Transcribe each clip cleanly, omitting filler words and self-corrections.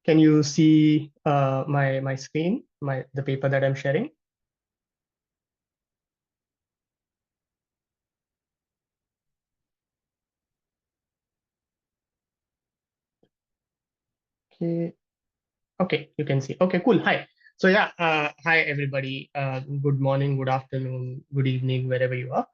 Can you see my screen, the paper that I'm sharing? Okay. Okay, you can see. Okay, cool. Hi. So yeah, hi everybody. Good morning, good afternoon, good evening, wherever you are.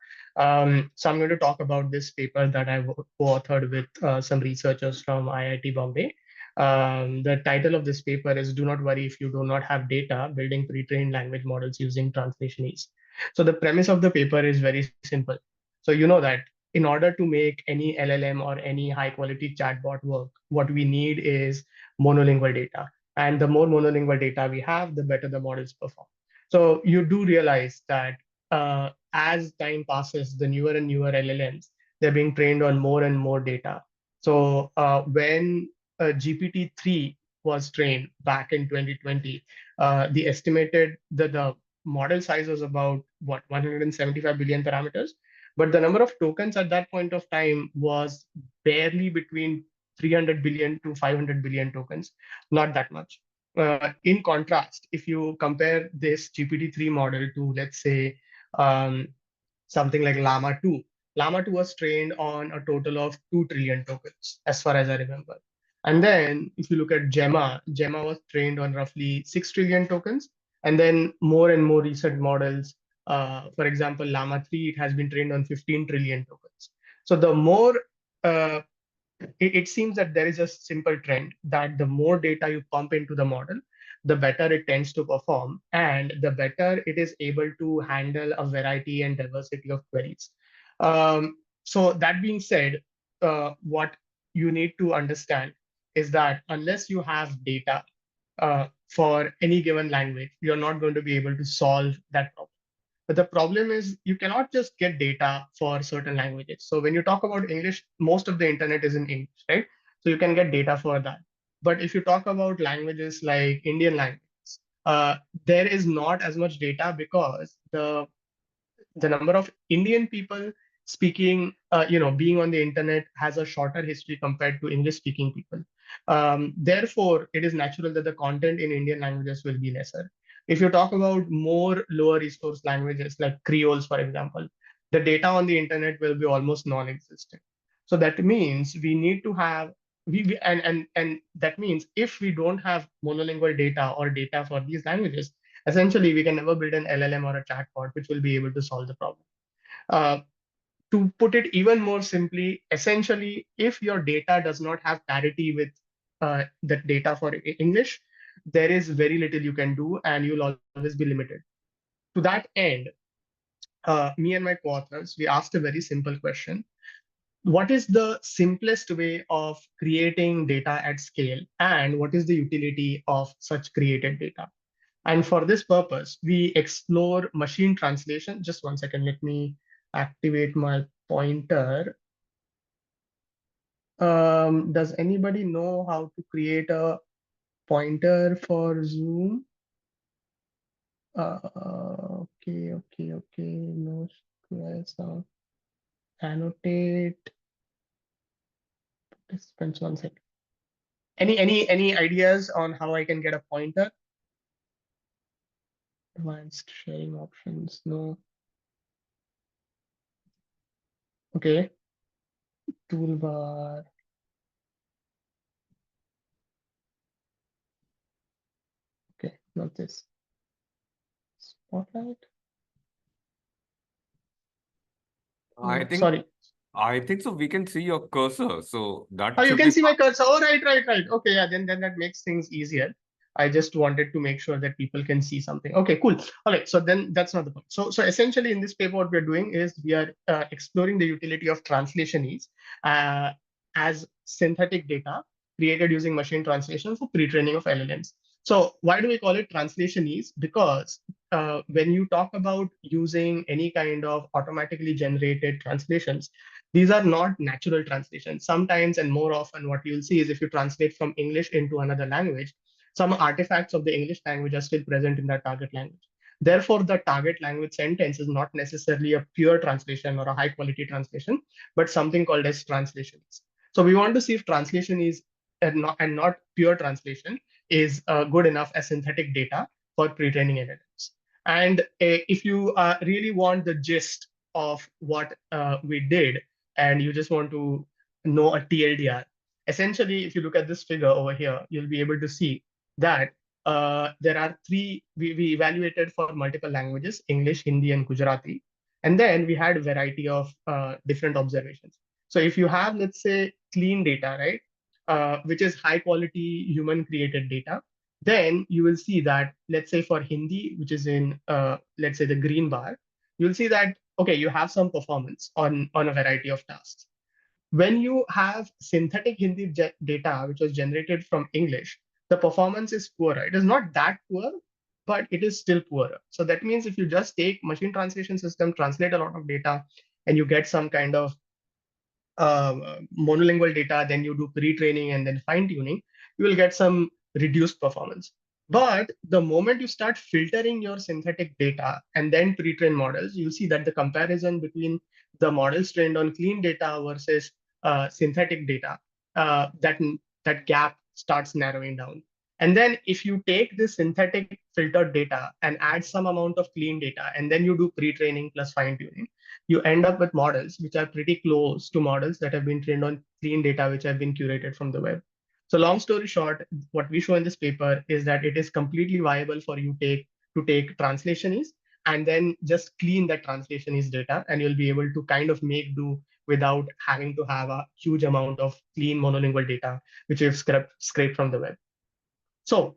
So I'm going to talk about this paper that I co-authored with some researchers from IIT Bombay. The title of this paper is "Do Not Worry If You Do Not Have Data: Building Pre-trained Language Models Using Translationese." So the premise of the paper is very simple. So you know that in order to make any LLM or any high-quality chatbot work, what we need is monolingual data, and the more monolingual data we have, the better the models perform. So you do realize that as time passes, the newer and newer LLMs, they're being trained on more and more data. So when GPT-3 was trained back in 2020, the estimated the model size was about what 175 billion parameters, but the number of tokens at that point of time was barely between 300 billion to 500 billion tokens, not that much. In contrast, if you compare this GPT-3 model to, let's say, um, something like Llama 2, Llama 2 was trained on a total of 2 trillion tokens, as far as I remember. And then if you look at Gemma, Gemma was trained on roughly 6 trillion tokens. And then more and more recent models, for example, Llama 3, it has been trained on 15 trillion tokens. So the more uh, it seems that there is a simple trend that the more data you pump into the model, the better it tends to perform, and the better it is able to handle a variety and diversity of queries. So that being said, what you need to understand is that unless you have data for any given language, you're not going to be able to solve that problem. But the problem is you cannot just get data for certain languages. So when you talk about English, most of the internet is in English, right? So you can get data for that. But if you talk about languages like Indian languages, uh, there is not as much data because the number of Indian people speaking, being on the internet has a shorter history compared to English speaking people. Therefore, it is natural that the content in Indian languages will be lesser. If you talk about more lower resource languages like Creoles, for example, the data on the internet will be almost non-existent. So that means we need to have and that means if we don't have monolingual data or data for these languages, essentially we can never build an LLM or a chatbot which will be able to solve the problem. Uh, to put it even more simply, essentially, if your data does not have parity with the data for English, there is very little you can do, and you'll always be limited. To that end, me and my co-authors, we asked a very simple question. What is the simplest way of creating data at scale, and what is the utility of such created data? And for this purpose, we explore machine translation. Just one second, let me activate my pointer. Does anybody know how to create a pointer for Zoom? Okay. No stress. Annotate participants. One second. Any ideas on how I can get a pointer? Advanced sharing options. No. Okay. Toolbar. Okay, not this. Spotlight. I No, think sorry. I think so. We can see your cursor, so Oh, that you should can be see my fine. cursor. Oh, right. Okay, yeah, then that makes things easier. I just wanted to make sure that people can see something. Okay, cool. All right, so then that's not the point. So essentially in this paper, what we're doing is we are exploring the utility of translationese uh, as synthetic data created using machine translation for pre-training of LLMs. So why do we call it translationese? Because when you talk about using any kind of automatically generated translations, these are not natural translations. Sometimes and more often, what you'll see is if you translate from English into another language, some artifacts of the English language are still present in that target language. Therefore, the target language sentence is not necessarily a pure translation or a high quality translation, but something called as translations. So we want to see if translation is and not pure translation is good enough as synthetic data for pre-training LLMs. And if you really want the gist of what we did, and you just want to know a TLDR, essentially, if you look at this figure over here, you'll be able to see that there are three, we evaluated for multiple languages, English, Hindi, and Gujarati. And then we had a variety of different observations. So if you have, let's say, clean data, right, which is high quality human created data, then you will see that, let's say for Hindi, which is in, let's say, the green bar, you'll see that, okay, you have some performance on a variety of tasks. When you have synthetic Hindi data, which was generated from English, the performance is poorer. It is not that poor, but it is still poorer. So that means if you just take machine translation system, translate a lot of data, and you get some kind of monolingual data, then you do pre-training and then fine-tuning, you will get some reduced performance. But the moment you start filtering your synthetic data and then pre-train models, you'll see that the comparison between the models trained on clean data versus synthetic data, that gap starts narrowing down. And then if you take this synthetic filtered data and add some amount of clean data, and then you do pre-training plus fine-tuning, you end up with models which are pretty close to models that have been trained on clean data, which have been curated from the web. So long story short, what we show in this paper is that it is completely viable for you to take translationese and then just clean that translationese data, and you'll be able to kind of make do without having to have a huge amount of clean monolingual data, which you've scraped from the web. So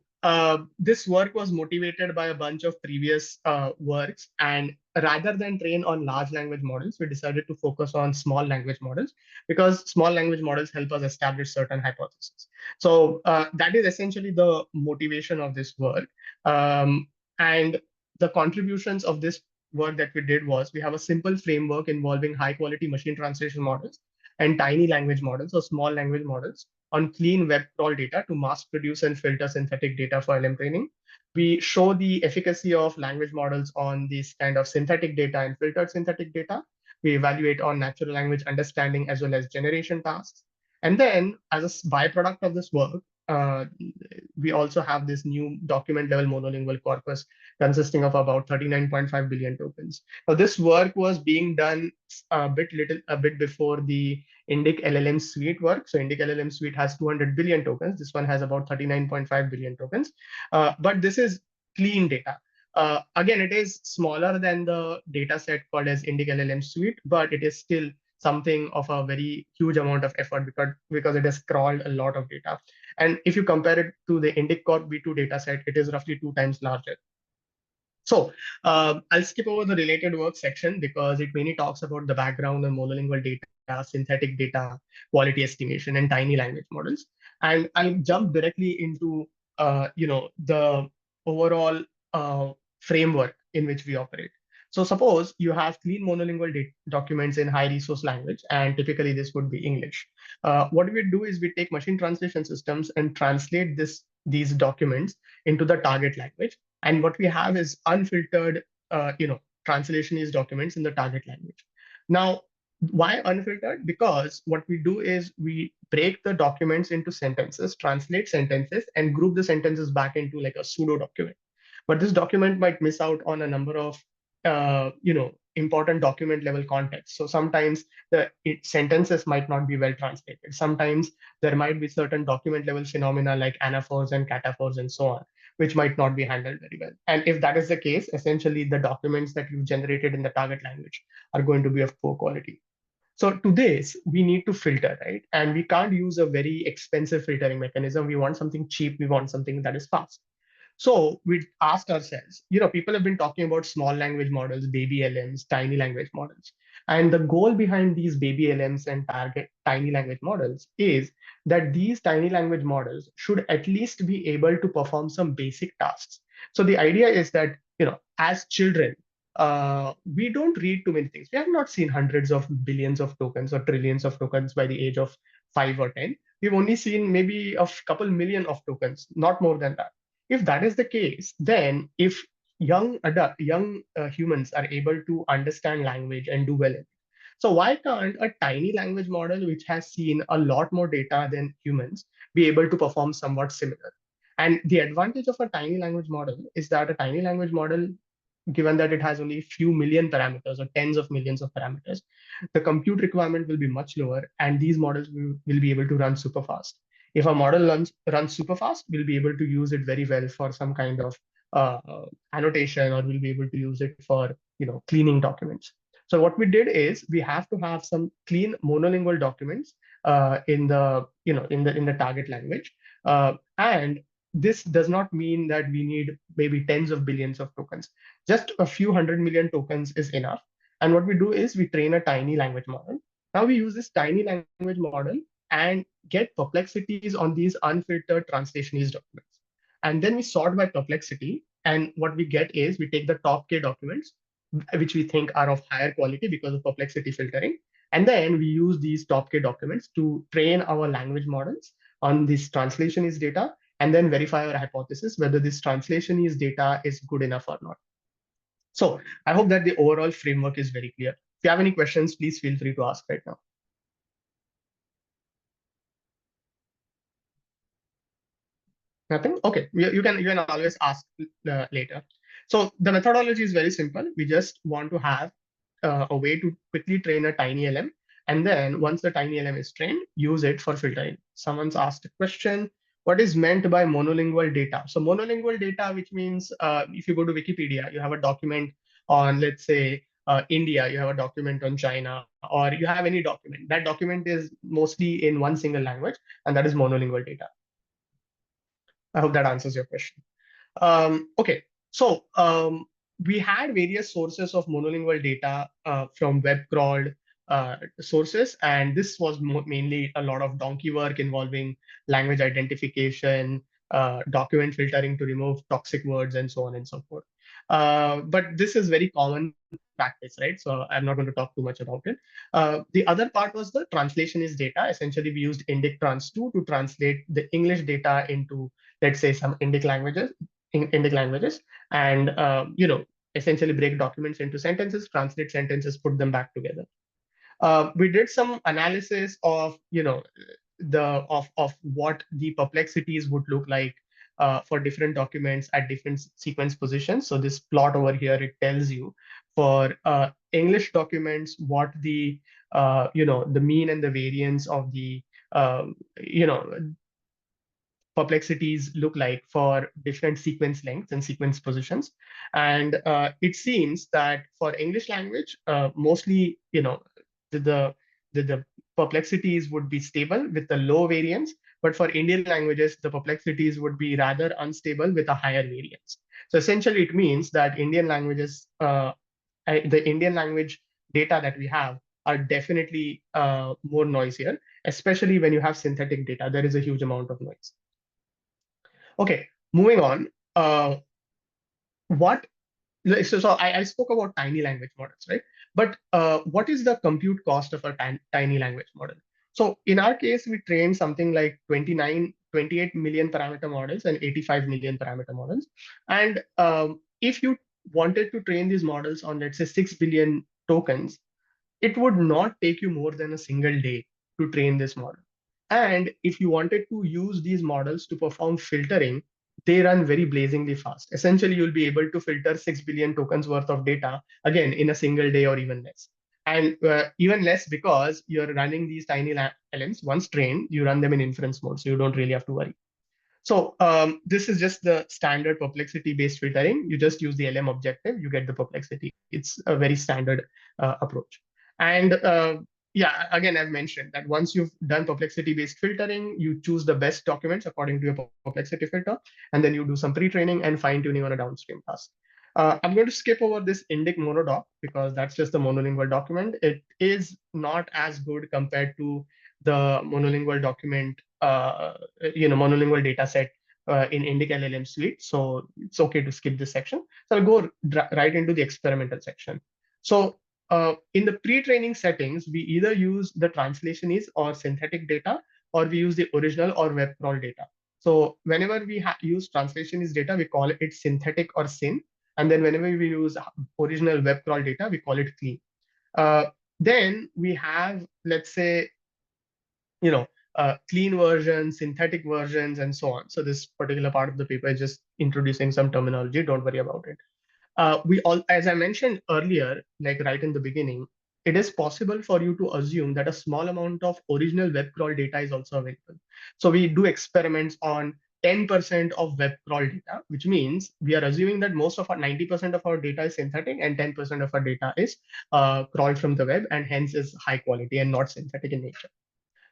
this work was motivated by a bunch of previous works, and rather than train on large language models, we decided to focus on small language models because small language models help us establish certain hypotheses. So that is essentially the motivation of this work. And the contributions of this work that we did was we have a simple framework involving high quality machine translation models and tiny language models or small language models on clean web crawl data to mass produce and filter synthetic data for LM training. We show the efficacy of language models on this kind of synthetic data and filtered synthetic data. We evaluate on natural language understanding as well as generation tasks. And then, as a byproduct of this work, we also have this new document level monolingual corpus consisting of about 39.5 billion tokens. Now, this work was being done a bit before the Indic LLM suite work. So Indic LLM suite has 200 billion tokens. This one has about 39.5 billion tokens. But this is clean data. Again, it is smaller than the data set called as Indic LLM suite, but it is still something of a very huge amount of effort because it has crawled a lot of data. And if you compare it to the Indic Corp V2 data set, it is roughly 2 times larger. So I'll skip over the related work section because it mainly talks about the background on monolingual data, synthetic data, quality estimation, and tiny language models. And I'll jump directly into the overall framework in which we operate. So suppose you have clean monolingual documents in high resource language, and typically this would be English. What we do is we take machine translation systems and translate these documents into the target language, and what we have is unfiltered, translationese documents in the target language. Now, why unfiltered? Because what we do is we break the documents into sentences, translate sentences, and group the sentences back into like a pseudo document. But this document might miss out on a number of, important document level context. So sometimes the sentences might not be well translated. Sometimes there might be certain document level phenomena like anaphors and cataphors and so on, which might not be handled very well. And if that is the case, essentially the documents that you've generated in the target language are going to be of poor quality. So to this, we need to filter, right? And we can't use a very expensive filtering mechanism. We want something cheap. We want something that is fast. So we asked ourselves, people have been talking about small language models, baby LMs, tiny language models. And the goal behind these baby LMs and target tiny language models is that these tiny language models should at least be able to perform some basic tasks. So the idea is that, as children, we don't read too many things. We have not seen hundreds of billions of tokens or trillions of tokens by the age of 5 or 10. We've only seen maybe a couple million of tokens, not more than that. If that is the case, then if young humans are able to understand language and do well in it, so why can't a tiny language model which has seen a lot more data than humans be able to perform somewhat similar. And the advantage of a tiny language model is that a tiny language model, given that it has only a few million parameters or tens of millions of parameters, the compute requirement will be much lower, and these models will be able to run super fast. If a model runs super fast, we'll be able to use it very well for some kind of annotation, or we'll be able to use it for cleaning documents. So what we did is we have to have some clean monolingual documents in the in the target language, and this does not mean that we need maybe tens of billions of tokens. Just a few 100 million tokens is enough. And what we do is we train a tiny language model. Now we use this tiny language model and get perplexities on these unfiltered translationese documents. And then we sort by perplexity. And what we get is we take the top K documents, which we think are of higher quality because of perplexity filtering. And then we use these top K documents to train our language models on this translationese data, and then verify our hypothesis whether this translationese data is good enough or not. So I hope that the overall framework is very clear. If you have any questions, please feel free to ask right now. Nothing? Okay, you can always ask later. So the methodology is very simple. We just want to have a way to quickly train a tiny LM, and then once the tiny LM is trained, use it for filtering. Someone's asked a question: what is meant by monolingual data? So monolingual data, which means if you go to Wikipedia, you have a document on, let's say, India, you have a document on China, or you have any document. That document is mostly in one single language, and that is monolingual data. I hope that answers your question. Okay, so we had various sources of monolingual data from web crawled sources, and this was mainly a lot of donkey work involving language identification, document filtering to remove toxic words, and so on and so forth. But this is very common practice, right? So I'm not going to talk too much about it. The other part was the translationist data. Essentially, we used Indic-Trans2 to translate the English data into, let's say, some Indic languages, and essentially break documents into sentences, translate sentences, put them back together. We did some analysis of the of what the perplexities would look like for different documents at different sequence positions. So this plot over here, it tells you for English documents what the the mean and the variance of the perplexities look like for different sequence lengths and sequence positions. And it seems that for English language, mostly, the, the perplexities would be stable with the low variance. But for Indian languages, the perplexities would be rather unstable with a higher variance. So essentially, it means that Indian languages, the Indian language data that we have are definitely more noisier, especially when you have synthetic data. There is a huge amount of noise. Okay, moving on. What so I spoke about tiny language models, right? But what is the compute cost of a tiny language model? So in our case, we trained something like 28 million parameter models and 85 million parameter models. And if you wanted to train these models on, let's say, 6 billion tokens, it would not take you more than a single day to train this model. And if you wanted to use these models to perform filtering, they run very blazingly fast. Essentially, you'll be able to filter 6 billion tokens worth of data, again, in a single day or even less. And even less because you're running these tiny LMs. Once trained, you run them in inference mode, so you don't really have to worry. So this is just the standard perplexity-based filtering. You just use the LM objective, you get the perplexity. It's a very standard approach. And yeah, again, I've mentioned that once you've done perplexity-based filtering, you choose the best documents according to your perplexity filter, and then you do some pre-training and fine-tuning on a downstream task. I'm going to skip over this Indic monodoc because that's just a monolingual document. It is not as good compared to the monolingual document, monolingual data set in Indic LLM suite. So it's okay to skip this section. So I'll go right into the experimental section. So in the pre-training settings, we either use the translationese or synthetic data, or we use the original or web crawl data. So whenever we use translationese data, we call it synthetic or syn. And then whenever we use original web crawl data, we call it clean. Then we have, let's say, clean versions, synthetic versions, and so on. So this particular part of the paper is just introducing some terminology. Don't worry about it. We all, as I mentioned earlier, like right in the beginning, it is possible for you to assume that a small amount of original web crawl data is also available. So we do experiments on 10% of web crawl data, which means we are assuming that most of our 90% of our data is synthetic and 10% of our data is crawled from the web and hence is high quality and not synthetic in nature.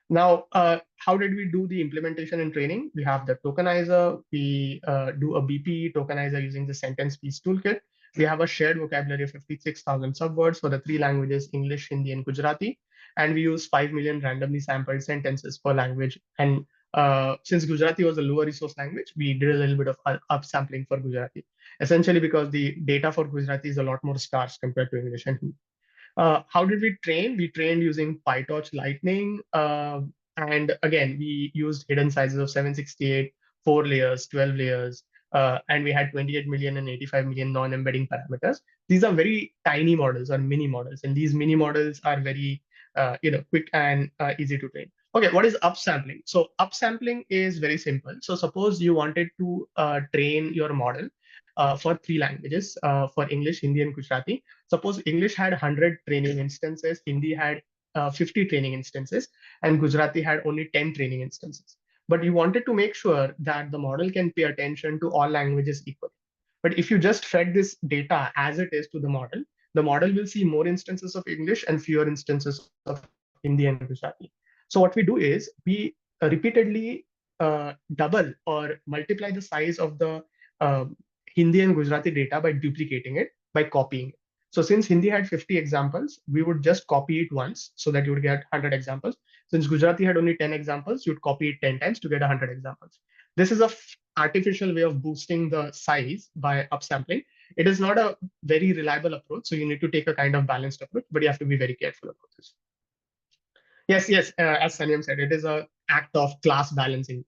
Now, how did we do the implementation and training? We have the tokenizer. We do a BP tokenizer using the sentence piece toolkit. We have a shared vocabulary of 56,000 subwords for the three languages, English, Hindi, and Gujarati. And we use 5 million randomly sampled sentences per language. And since Gujarati was a lower resource language, we did a little bit of upsampling for Gujarati, essentially because the data for Gujarati is a lot more scarce compared to English and Hindi. How did we train? We trained using PyTorch Lightning. And again, we used hidden sizes of 768, 4 layers, 12 layers, and we had 28 million and 85 million non-embedding parameters. These are very tiny models or mini models, and these mini models are very quick and easy to train. Okay, what is upsampling? So upsampling is very simple. So suppose you wanted to train your model for three languages, for English, Hindi, and Gujarati. Suppose English had 100 training instances, Hindi had 50 training instances, and Gujarati had only 10 training instances. But you wanted to make sure that the model can pay attention to all languages equally. But if you just fed this data as it is to the model will see more instances of English and fewer instances of Hindi and Gujarati. So what we do is we repeatedly double or multiply the size of the Hindi and Gujarati data by duplicating it, by copying it. So since Hindi had 50 examples, we would just copy it once so that you would get 100 examples. Since Gujarati had only 10 examples, you'd copy it 10 times to get 100 examples. This is a artificial way of boosting the size by upsampling. It is not a very reliable approach, so you need to take a kind of balanced approach, but you have to be very careful about this. Yes, yes, as Sanyam said, it is a act of class balancing,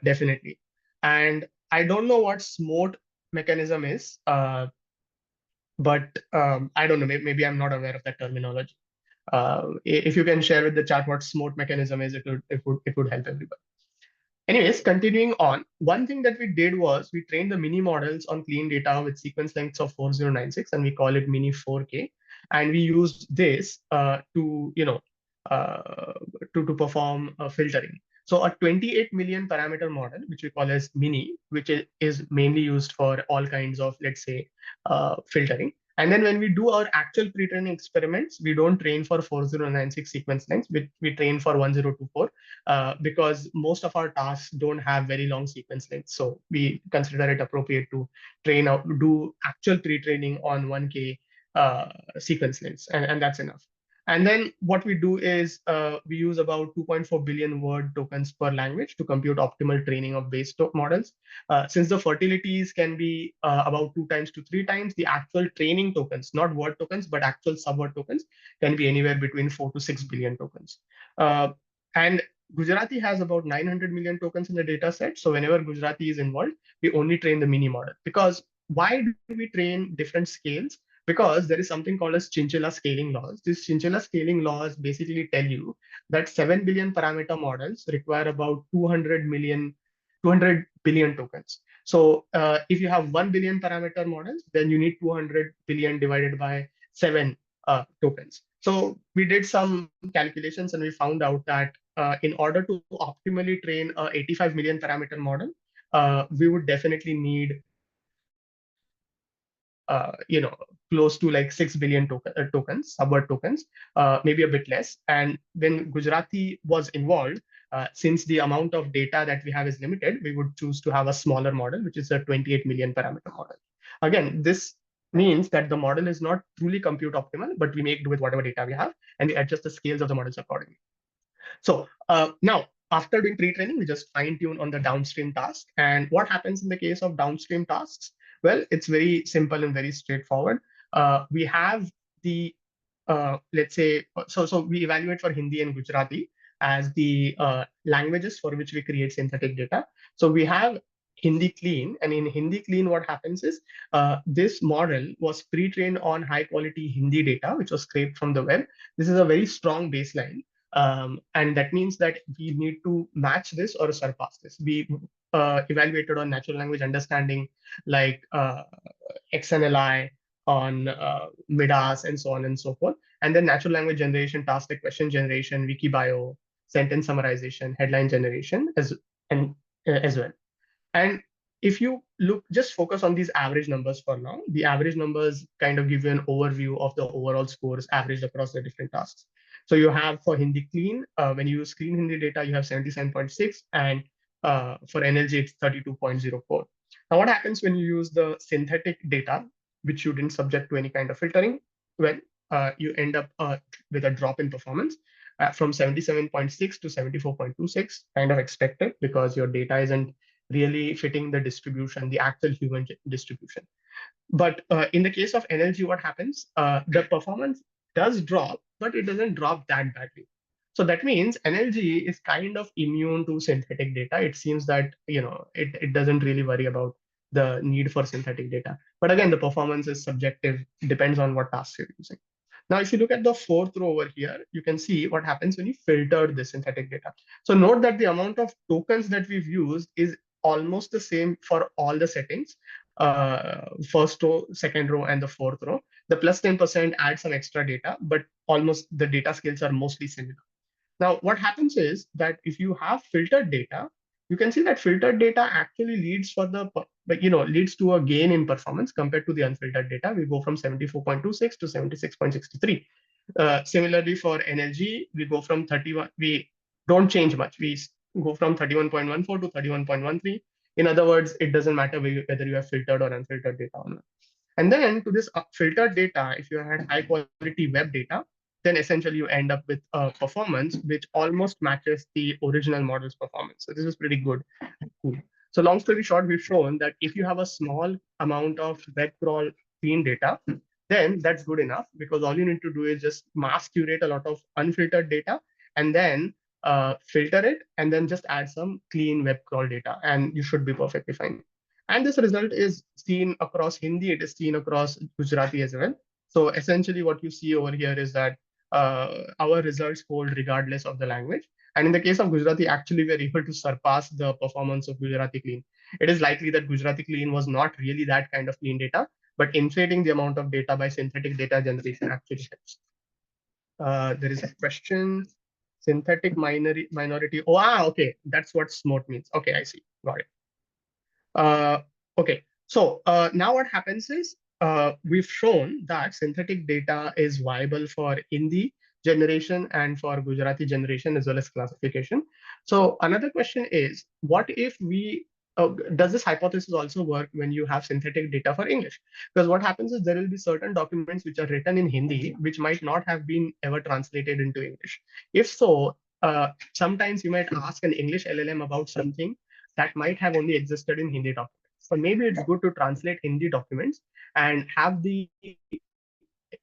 definitely. And I don't know what SMOT mechanism is, but I don't know, maybe I'm not aware of that terminology. If you can share with the chat what SMOT mechanism is, it would help everybody. Anyways, continuing on, one thing that we did was we trained the mini models on clean data with sequence lengths of 4096, and we call it mini 4K. And we used this uh, to perform filtering. So a 28 million parameter model, which we call as mini, which is mainly used for all kinds of, let's say, filtering. And then when we do our actual pre-training experiments, we don't train for 4096 sequence lengths, we train for 1024 because most of our tasks don't have very long sequence lengths. So we consider it appropriate to do actual pre-training on 1K sequence lengths, and that's enough. And then what we do is we use about 2.4 billion word tokens per language to compute optimal training of base models. Since the fertilities can be about 2 times to 3 times, the actual training tokens, not word tokens, but actual subword tokens, can be anywhere between 4 to 6 billion tokens. And Gujarati has about 900 million tokens in the data set. So whenever Gujarati is involved, we only train the mini model. Because why do we train different scales? Because there is something called as chinchilla scaling laws. These chinchilla scaling laws basically tell you that 7 billion parameter models require about 200 billion tokens. So if you have 1 billion parameter models, then you need 200 billion divided by 7 tokens. So we did some calculations and we found out that in order to optimally train a 85 million parameter model, we would definitely need close to like 6 billion tokens, subword tokens, maybe a bit less. And when Gujarati was involved, since the amount of data that we have is limited, we would choose to have a smaller model, which is a 28 million parameter model. Again, this means that the model is not truly compute optimal, but we make do with whatever data we have, and we adjust the scales of the models accordingly. So now, after doing pre-training, we just fine tune on the downstream task. And what happens in the case of downstream tasks? Well, it's very simple and very straightforward. We have the, let's say, so we evaluate for Hindi and Gujarati as the languages for which we create synthetic data. So we have Hindi clean, and in Hindi clean, what happens is this model was pre-trained on high quality Hindi data, which was scraped from the web. This is a very strong baseline. And that means that we need to match this or surpass this. We evaluated on natural language understanding, like XNLI, on MIDAS, and so on and so forth. And then natural language generation, task like question generation, Wikibio, sentence summarization, headline generation, as well. And if you look, just focus on these average numbers for now. The average numbers kind of give you an overview of the overall scores averaged across the different tasks. So you have for Hindi clean, when you use clean Hindi data, you have 77.6, and for NLG, it's 32.04. Now, what happens when you use the synthetic data, which you didn't subject to any kind of filtering? Well, you end up with a drop in performance from 77.6 to 74.26, kind of expected because your data isn't really fitting the distribution, the actual human distribution. But in the case of NLG, what happens? The performance does drop, but it doesn't drop that badly. So that means NLG is kind of immune to synthetic data. It seems that it doesn't really worry about the need for synthetic data. But again, the performance is subjective, depends on what tasks you're using. Now, if you look at the fourth row over here, you can see what happens when you filter the synthetic data. So note that the amount of tokens that we've used is almost the same for all the settings, first row, second row, and the fourth row. The plus 10% adds some extra data, but almost the data scales are mostly similar. Now, what happens is that if you have filtered data, you can see that filtered data actually leads to a gain in performance compared to the unfiltered data. We go from 74.26 to 76.63. Similarly, for NLG, we go from 31. We don't change much. We go from 31.14 to 31.13. In other words, it doesn't matter whether you have filtered or unfiltered data or not. And then to this filtered data, if you had high quality web data, then essentially you end up with a performance which almost matches the original model's performance. So this is pretty good. Cool. So long story short, we've shown that if you have a small amount of web crawl clean data, then that's good enough because all you need to do is just mass curate a lot of unfiltered data and then filter it and then just add some clean web crawl data and you should be perfectly fine. And this result is seen across Hindi, it is seen across Gujarati as well. So essentially what you see over here is that our results hold regardless of the language. And in the case of Gujarati, actually, we're able to surpass the performance of Gujarati Clean. It is likely that Gujarati Clean was not really that kind of clean data, but inflating the amount of data by synthetic data generation actually helps. There is a question. Synthetic minority. Oh, okay. That's what SMOT means. Okay, I see. Got it. Okay, so now what happens is we've shown that synthetic data is viable for Hindi generation and for Gujarati generation as well as classification. So another question is, what if does this hypothesis also work when you have synthetic data for English? Because what happens is there will be certain documents which are written in Hindi which might not have been ever translated into English. If so, sometimes you might ask an English LLM about something that might have only existed in Hindi documents. So maybe it's good to translate Hindi documents and have the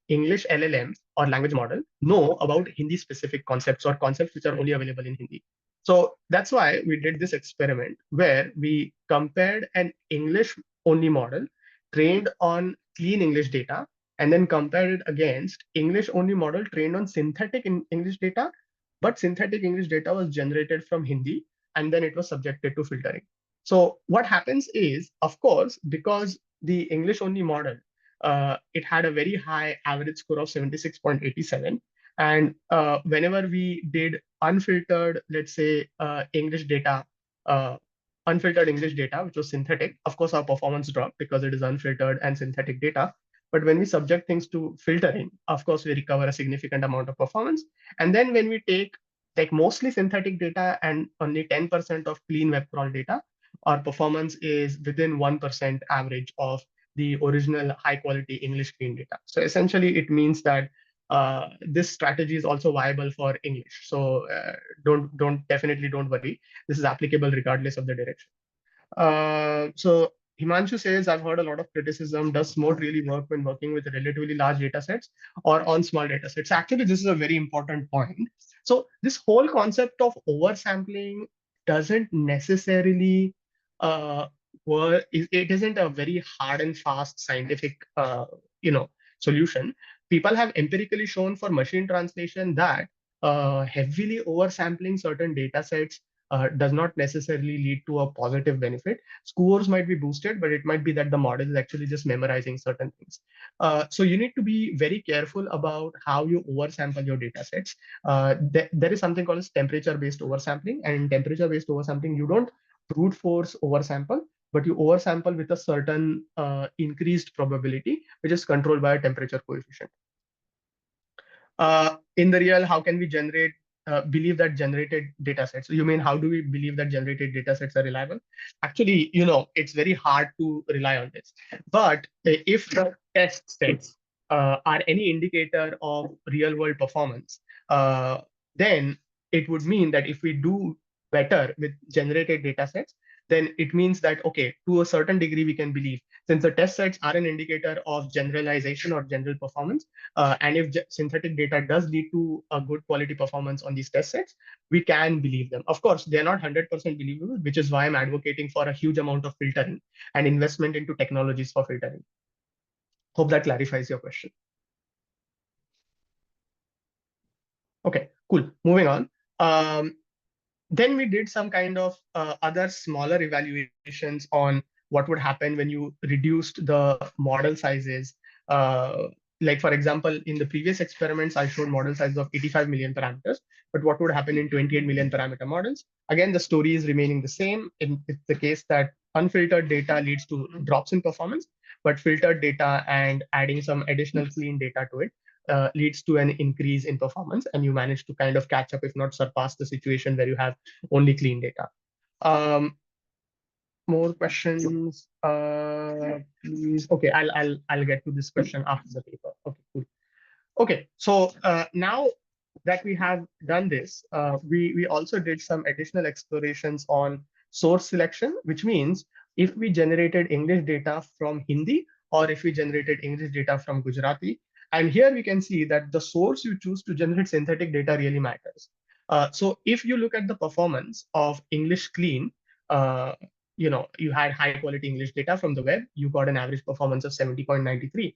English LLM or language model know about Hindi specific concepts or concepts which are only available in Hindi. So that's why we did this experiment where we compared an English only model trained on clean English data and then compared it against English only model trained on synthetic English data, but synthetic English data was generated from Hindi and then it was subjected to filtering. So what happens is, of course, because the English only model, it had a very high average score of 76.87. And whenever we did unfiltered, let's say, uh, unfiltered English data, which was synthetic, of course, our performance dropped because it is unfiltered and synthetic data. But when we subject things to filtering, of course, we recover a significant amount of performance. And then when we take like mostly synthetic data and only 10% of clean web crawl data, our performance is within 1% average of the original high quality English clean data. So essentially, it means that this strategy is also viable for English. So don't worry. This is applicable regardless of the direction. So Himanshu says, I've heard a lot of criticism. Does SMOT really work when working with relatively large data sets or on small data sets? Actually, this is a very important point. So this whole concept of oversampling doesn't necessarily it isn't a very hard and fast scientific solution. People have empirically shown for machine translation that heavily oversampling certain data sets does not necessarily lead to a positive benefit. Scores might be boosted, but it might be that the model is actually just memorizing certain things. So you need to be very careful about how you oversample your data sets. There is something called as temperature-based oversampling, and in temperature-based oversampling, you don't brute force oversample, but you oversample with a certain increased probability, which is controlled by a temperature coefficient. In the real, how can we believe that generated data sets? You mean how do we believe that generated data sets are reliable? Actually, it's very hard to rely on this. But if the test sets are any indicator of real world performance, uh, then it would mean that if we do better with generated data sets, then it means that, okay, to a certain degree, we can believe, since the test sets are an indicator of generalization or general performance, and if synthetic data does lead to a good quality performance on these test sets, we can believe them. Of course, they're not 100% believable, which is why I'm advocating for a huge amount of filtering and investment into technologies for filtering. Hope that clarifies your question. Okay, cool. Moving on. Then we did some kind of other smaller evaluations on what would happen when you reduced the model sizes. Like, for example, in the previous experiments, I showed model sizes of 85 million parameters, but what would happen in 28 million parameter models? Again, the story is remaining the same. It's the case that unfiltered data leads to drops in performance, but filtered data and adding some additional clean data to it leads to an increase in performance, and you manage to kind of catch up, if not surpass, the situation where you have only clean data. More questions, please. Okay, I'll get to this question after the paper. Okay, cool. Okay, so now that we have done this, we also did some additional explorations on source selection, which means if we generated English data from Hindi or if we generated English data from Gujarati. And here we can see that the source you choose to generate synthetic data really matters. So if you look at the performance of English Clean, uh, you had high quality English data from the web, you got an average performance of 70.93.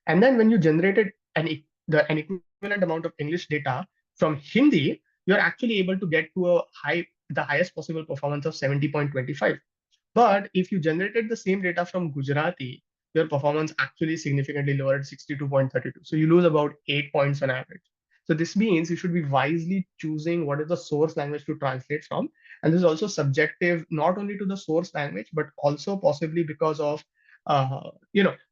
And then when you generated an equivalent amount of English data from Hindi, you're actually able to get to the highest possible performance of 70.25. But if you generated the same data from Gujarati, your performance actually significantly lower at 62.32. So you lose about 8 points on average. So this means you should be wisely choosing what is the source language to translate from. And this is also subjective, not only to the source language, but also possibly because of,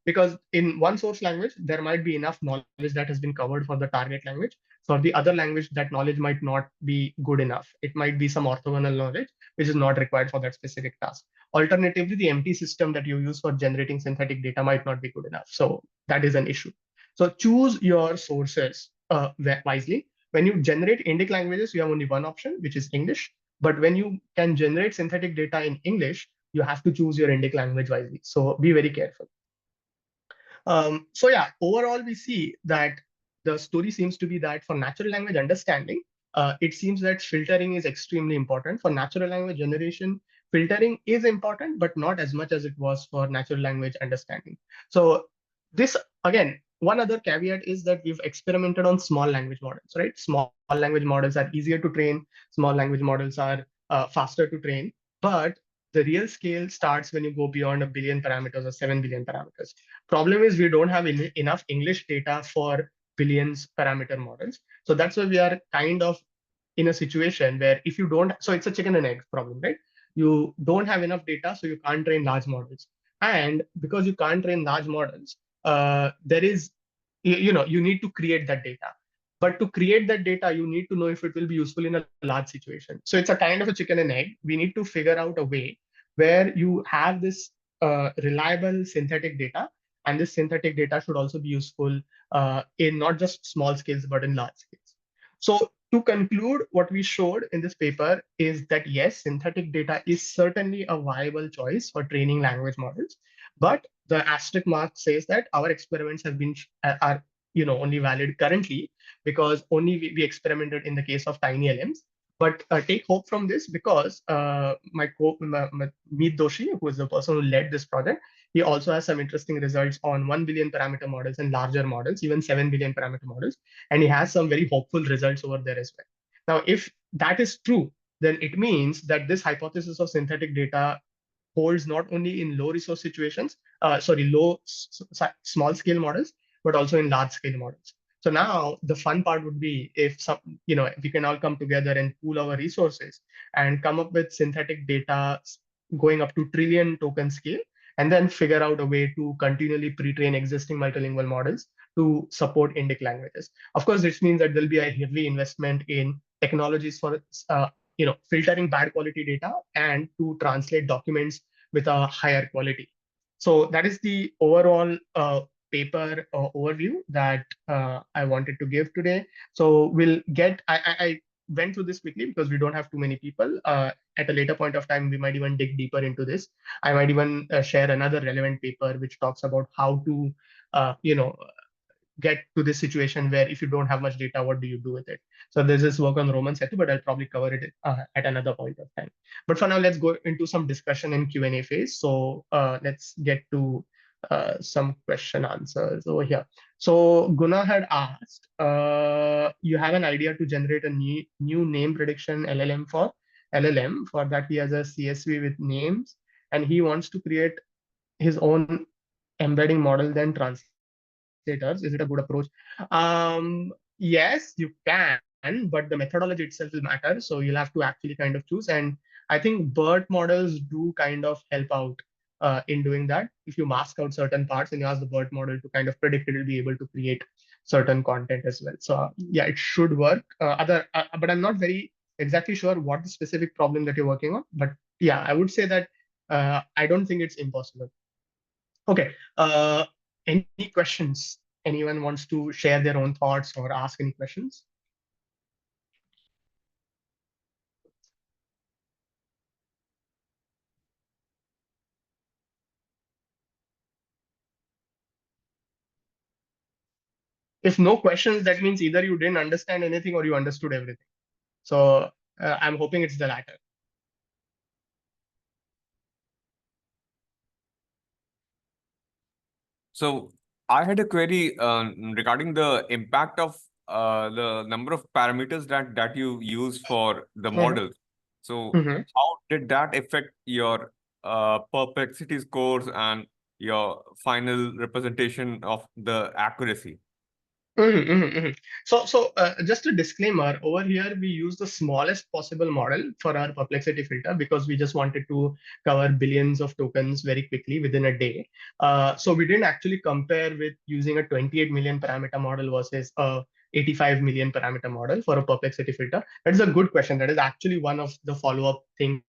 because in one source language, there might be enough knowledge that has been covered for the target language. For the other language, that knowledge might not be good enough. It might be some orthogonal knowledge, which is not required for that specific task. Alternatively, the empty system that you use for generating synthetic data might not be good enough. So that is an issue. So choose your sources wisely. When you generate Indic languages, you have only one option, which is English. But when you can generate synthetic data in English, you have to choose your Indic language wisely. So be very careful. So yeah, overall, we see that the story seems to be that for natural language understanding, it seems that filtering is extremely important. For natural language generation, filtering is important, but not as much as it was for natural language understanding. So this, again, one other caveat is that we've experimented on small language models, right? Small language models are easier to train. Small language models are faster to train. But the real scale starts when you go beyond a billion parameters or 7 billion parameters. Problem is we don't have enough English data for billions parameter models. So that's why we are kind of in a situation where if you don't, so it's a chicken and egg problem, right? You don't have enough data, so you can't train large models. And because you can't train large models, there is, you need to create that data. But to create that data, you need to know if it will be useful in a large situation. So it's a kind of a chicken and egg. We need to figure out a way where you have this reliable synthetic data, and this synthetic data should also be useful in not just small scales, but in large scales. So to conclude, what we showed in this paper is that yes, synthetic data is certainly a viable choice for training language models, but the asterisk mark says that our experiments have been are only valid currently because only we experimented in the case of tiny LMs. But take hope from this, because Meet Doshi, who is the person who led this project, he also has some interesting results on 1 billion parameter models and larger models, even 7 billion parameter models. And he has some very hopeful results over there as well. Now, if that is true, then it means that this hypothesis of synthetic data holds not only in low resource situations, small scale models, but also in large scale models. So now the fun part would be if we can all come together and pool our resources and come up with synthetic data going up to trillion token scale, and then figure out a way to continually pre-train existing multilingual models to support Indic languages. Of course, this means that there'll be a heavy investment in technologies for filtering bad quality data and to translate documents with a higher quality. So that is the overall paper overview that I wanted to give today. So we'll get, I went through this quickly because we don't have too many people. At a later point of time, we might even dig deeper into this. I might even share another relevant paper which talks about how to, get to this situation where if you don't have much data, what do you do with it? So there's this work on Roman Setu, but I'll probably cover it at another point of time. But for now, let's go into some discussion and Q&A phase. So let's get to some question answers over here. So Guna had asked, you have an idea to generate a new name prediction LLM. For that, he has a CSV with names, and he wants to create his own embedding model, then translators. Is it a good approach? Yes, you can, but the methodology itself will matter. So you'll have to actually kind of choose. And I think BERT models do kind of help out in doing that. If you mask out certain parts and you ask the BERT model to kind of predict, it will be able to create certain content as well. So yeah, it should work. But I'm not very exactly sure what the specific problem that you're working on. But yeah, I would say that I don't think it's impossible. Okay. Any questions? Anyone wants to share their own thoughts or ask any questions? If no questions, that means either you didn't understand anything or you understood everything. So I'm hoping it's the latter. So I had a query regarding the impact of the number of parameters that you use for the Mhm, model. So mhm. how did that affect your perplexity scores and your final representation of the accuracy? So, just a disclaimer over here, we use the smallest possible model for our perplexity filter because we just wanted to cover billions of tokens very quickly within a day. So we didn't actually compare with using a 28 million parameter model versus a 85 million parameter model for a perplexity filter. That is a good question. That is actually one of the follow-up things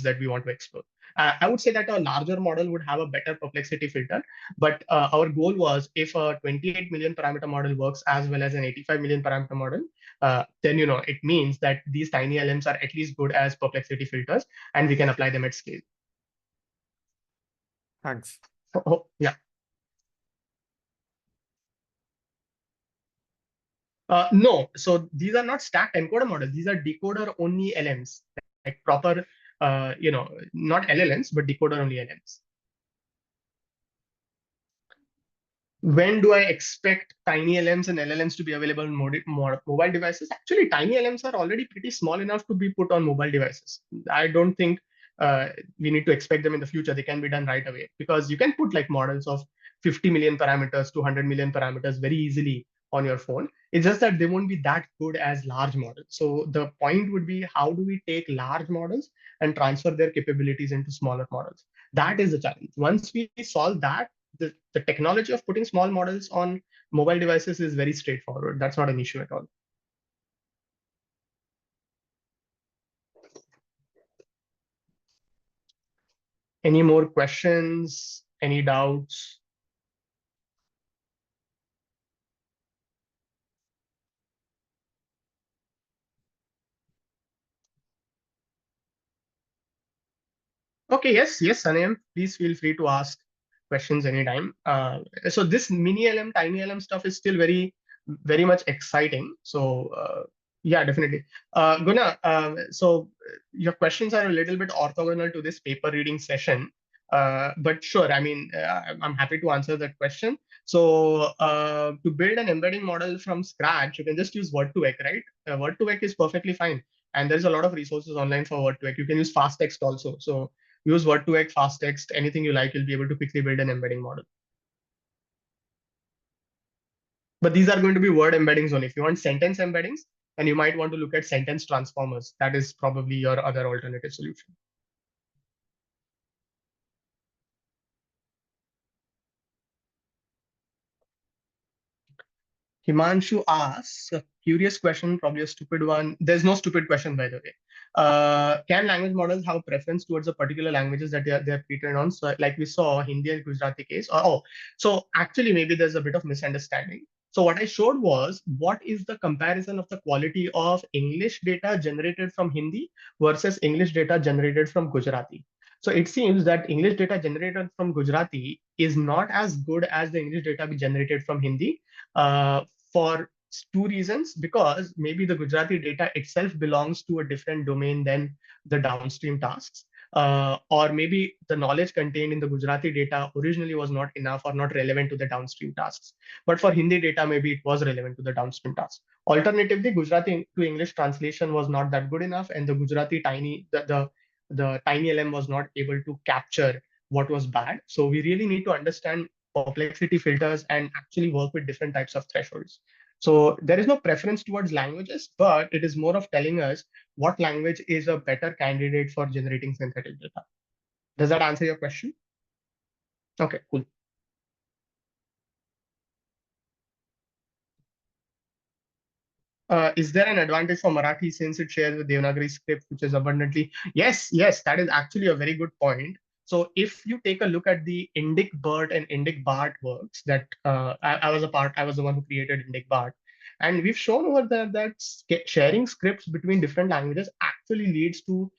that we want to explore. I would say that a larger model would have a better perplexity filter, but our goal was if a 28 million parameter model works as well as an 85 million parameter model, then it means that these tiny LMs are at least good as perplexity filters, and we can apply them at scale. Thanks. Yeah. No, so these are not stacked encoder models. These are decoder only LMs, like proper, not LLMs, but decoder only LMs. When do I expect tiny LMs and LLMs to be available on mobile devices? Actually, tiny LMs are already pretty small enough to be put on mobile devices. I don't think we need to expect them in the future. They can be done right away because you can put like models of 50 million parameters to 100 million parameters very easily on your phone. It's just that they won't be that good as large models. So the point would be, how do we take large models and transfer their capabilities into smaller models? That is the challenge. Once we solve that, the technology of putting small models on mobile devices is very straightforward. That's not an issue at all. Any more questions? Any doubts? Okay, yes, Sanayam, please feel free to ask questions anytime. So this mini LM, tiny LM stuff is still very much exciting. So Yeah, definitely. Guna, your questions are a little bit orthogonal to this paper reading session. But sure, I mean, I'm happy to answer that question. So, to build an embedding model from scratch, you can just use Word2Vec, right? Word2Vec is perfectly fine. And there's a lot of resources online for Word2Vec. You can use fast text also. So, use Word2Vec, fast text, anything you like, you'll be able to quickly build an embedding model. But these are going to be word embeddings only. If you want sentence embeddings, then you might want to look at sentence transformers. That is probably your other alternative solution. Himanshu asks a curious question, probably a stupid one. There's no stupid question, by the way. Can language models have a preference towards the particular languages that they're pre-trained on? So, like we saw, Hindi and Gujarati case. So actually, maybe there's a bit of misunderstanding. So, what I showed was what is the comparison of the quality of English data generated from Hindi versus English data generated from Gujarati. So, it seems that English data generated from Gujarati is not as good as the English data generated from Hindi uh, for two reasons. Because maybe the Gujarati data itself belongs to a different domain than the downstream tasks. Or maybe the knowledge contained in the Gujarati data originally was not enough or not relevant to the downstream tasks. But for Hindi data, maybe it was relevant to the downstream tasks. Alternatively, Gujarati to English translation was not that good enough, and the Gujarati the tiny LM was not able to capture what was bad. So we really need to understand perplexity filters and actually work with different types of thresholds. So there is no preference towards languages, but it is more of telling us what language is a better candidate for generating synthetic data. Does that answer your question? Okay, cool. Is there an advantage for Marathi since it shares the Devanagari script, which is abundantly? Yes, yes, that is actually a very good point. So if you take a look at the Indic BERT and Indic BART works that I was the one who created Indic BART. And we've shown over there that sharing scripts between different languages actually leads to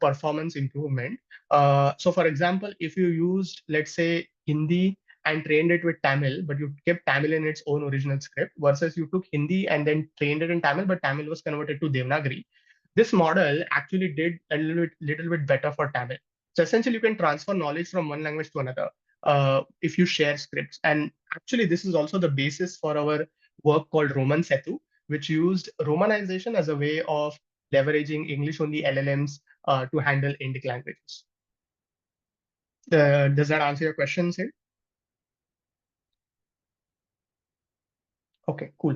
performance improvement. So for example, if you used, let's say, Hindi and trained it with Tamil, but you kept Tamil in its own original script, versus you took Hindi and then trained it in Tamil, but Tamil was converted to Devanagari. This model actually did a little bit better for Tamil. So essentially, you can transfer knowledge from one language to another if you share scripts. And actually, this is also the basis for our work called Roman Setu, which used Romanization as a way of leveraging English-only LLMs to handle Indic languages. Does that answer your question, Sid? Okay, cool.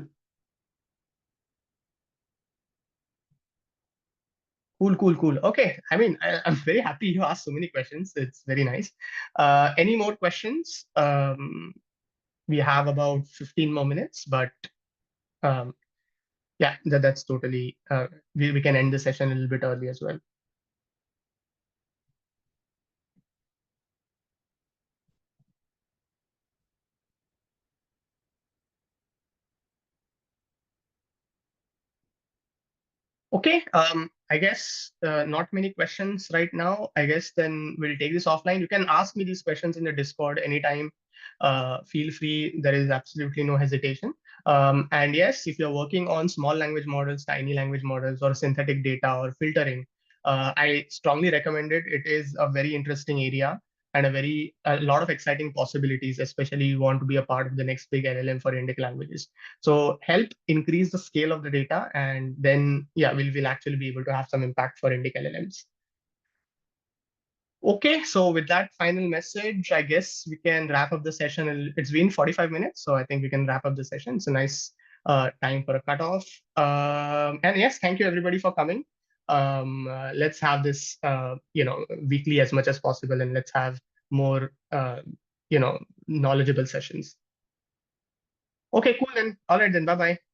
Cool, cool, cool. Okay. I mean, I'm very happy you asked so many questions. It's very nice. Any more questions? We have about 15 more minutes, but um, yeah, that's totally, we can end the session a little bit early as well. Okay, I guess not many questions right now. I guess then we'll take this offline. You can ask me these questions in the Discord anytime. Feel free. There is absolutely no hesitation. And yes, if you're working on small language models, tiny language models, or synthetic data or filtering, I strongly recommend it. It is a very interesting area and a lot of exciting possibilities, especially you want to be a part of the next big LLM for Indic languages. So help increase the scale of the data, and then yeah, we'll actually be able to have some impact for Indic LLMs. Okay, so with that final message, I guess we can wrap up the session. It's been 45 minutes, so I think we can wrap up the session. It's a nice time for a cutoff. And yes, thank you everybody for coming. Let's have this, weekly as much as possible, and let's have more, knowledgeable sessions. Okay, cool then. All right then. Bye bye.